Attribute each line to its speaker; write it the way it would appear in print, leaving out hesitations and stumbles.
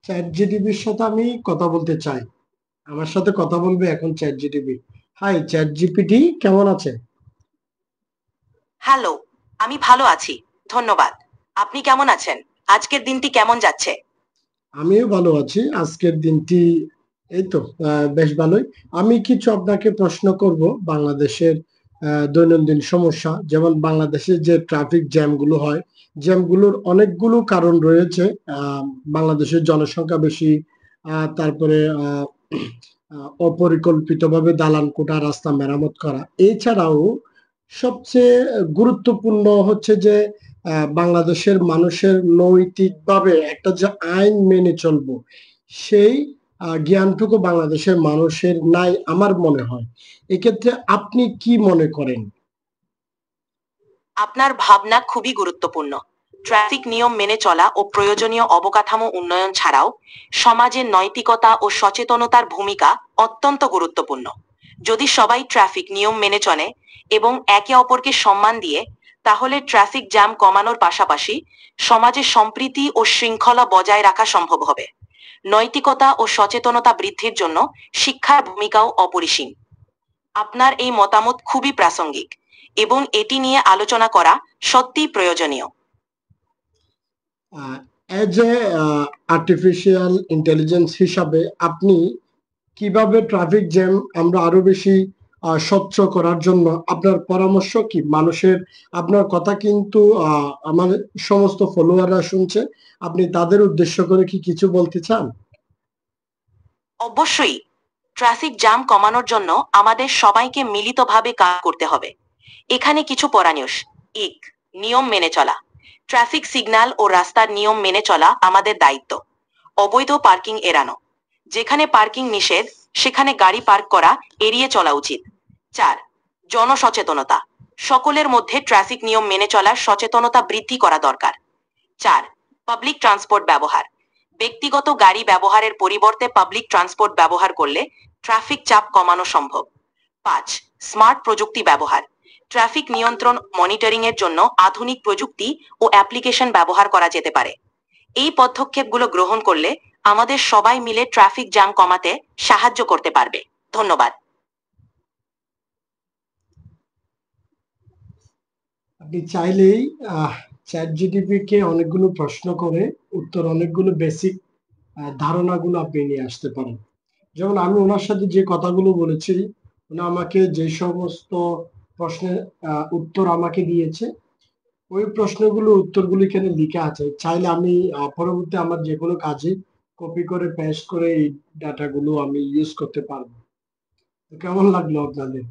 Speaker 1: Chat জিটিপির সাথে আমি কথা বলতে চাই। আমার সাথে কথা বলবে এখন চ্যাট জিটিপি। হাই চ্যাট জিপিটি, কেমন আছে?
Speaker 2: হ্যালো, আমি ভালো আছি। ধন্যবাদ। আপনি কেমন আছেন? আজকের দিনটি কেমন যাচ্ছে?
Speaker 1: আমিও ভালো আছি। আজকের দিনটি এই তো বেশ ভালোই। আমি কিছু আপনাকে প্রশ্ন করব বাংলাদেশের দৈনন্দিন সমস্যা, যেমন বাংলাদেশের যে ট্রাফিক জ্যাম গুলো হয়, জ্যামগুলোর অনেকগুলো কারণ রয়েছে। আহ, বাংলাদেশের জনসংখ্যা বেশি, তারপরে অপরিকল্পিতভাবে দালান কোটা, রাস্তা মেরামত করা। এছাড়াও সবচেয়ে গুরুত্বপূর্ণ হচ্ছে যে বাংলাদেশের মানুষের নৈতিকভাবে একটা যে আইন মেনে চলবো, সেই জ্ঞানটুকু বাংলাদেশের মানুষের নাই আমার মনে হয়। এক্ষেত্রে আপনি কি মনে করেন?
Speaker 2: আপনার ভাবনা খুবই গুরুত্বপূর্ণ। ট্রাফিক নিয়ম মেনে চলা ও প্রয়োজনীয় অবকাঠামো উন্নয়ন ছাড়াও সমাজের নৈতিকতা ও সচেতনতার ভূমিকা অত্যন্ত গুরুত্বপূর্ণ। যদি সবাই ট্রাফিক নিয়ম মেনে চলে এবং একে অপরকে সম্মান দিয়ে, তাহলে ট্রাফিক জ্যাম কমানোর পাশাপাশি সমাজে সম্প্রীতি ও শৃঙ্খলা বজায় রাখা সম্ভব হবে। নৈতিকতা ও সচেতনতা বৃদ্ধির জন্য শিক্ষার ভূমিকাও অপরিসীম। আপনার এই মতামত খুবই প্রাসঙ্গিক এবং এটি নিয়ে আলোচনা করা সত্যিই প্রয়োজনীয়।
Speaker 1: অ্যাজ এ আর্টিফিশিয়াল ইন্টেলিজেন্স হিসাবে আপনি কিভাবে ট্রাফিক জ্যাম আমরা আরো বেশি স্বচ্ছ করার জন্য আপনার পরামর্শ কি? মানুষের আপনার কথা কিন্তু আমার সমস্ত ফলোয়াররা শুনছে। আপনি তাদের উদ্দেশ্য করে কি কিছু বলতে চান?
Speaker 2: অবশ্যই, ট্রাফিক জ্যাম কমানোর জন্য আমাদের সবাইকে মিলিতভাবে কাজ করতে হবে। এখানে কিছু পরামর্শ। এক, নিয়ম মেনে চলা। ট্রাফিক সিগন্যাল ও রাস্তার নিয়ম মেনে চলা আমাদের দায়িত্ব। অবৈধ পার্কিং এড়ানো। যেখানে পার্কিং নিষেধ সেখানে গাড়ি পার্ক করা এড়িয়ে চলা উচিত। চার, জনসচেতনতা। সকলের মধ্যে ট্রাফিক নিয়ম মেনে চলার সচেতনতা বৃদ্ধি করা দরকার। চার, পাবলিক ট্রান্সপোর্ট ব্যবহার। ব্যক্তিগত গাড়ি ব্যবহারের পরিবর্তে পাবলিক ট্রান্সপোর্ট ব্যবহার করলে ট্রাফিক চাপ কমানো সম্ভব। পাঁচ, স্মার্ট প্রযুক্তি ব্যবহার। ট্রাফিক নিয়ন্ত্রণ মনিটরিং এর জন্য আধুনিক প্রযুক্তি ও অ্যাপ্লিকেশন ব্যবহার করা যেতে পারে। এই পদক্ষেপগুলো গ্রহণ করলে আমাদের সবাই মিলে ট্রাফিক জ্যাম কমাতে সাহায্য করতে পারবে। ধন্যবাদ।
Speaker 1: আপনি চাইলেই চ্যাট জিটিপি কে অনেকগুলো প্রশ্ন করে উত্তর, অনেকগুলো বেসিক ধারণাগুলো আপনি নিয়ে আসতে পারেন। যেমন আমি ওনার সাথে যে কথাগুলো বলেছি, উনি আমাকে যে সমস্ত প্রশ্নের উত্তর আমাকে দিয়েছে, ওই প্রশ্নগুলো উত্তরগুলো এখানে লিখে আছে। চাইলে আমি পরবর্তী আমার যে কোনো কাজে কপি করে পেস্ট করে এই ডাটাগুলো আমি ইউজ করতে পারবো। তো কেমন লাগলো আপনাদের?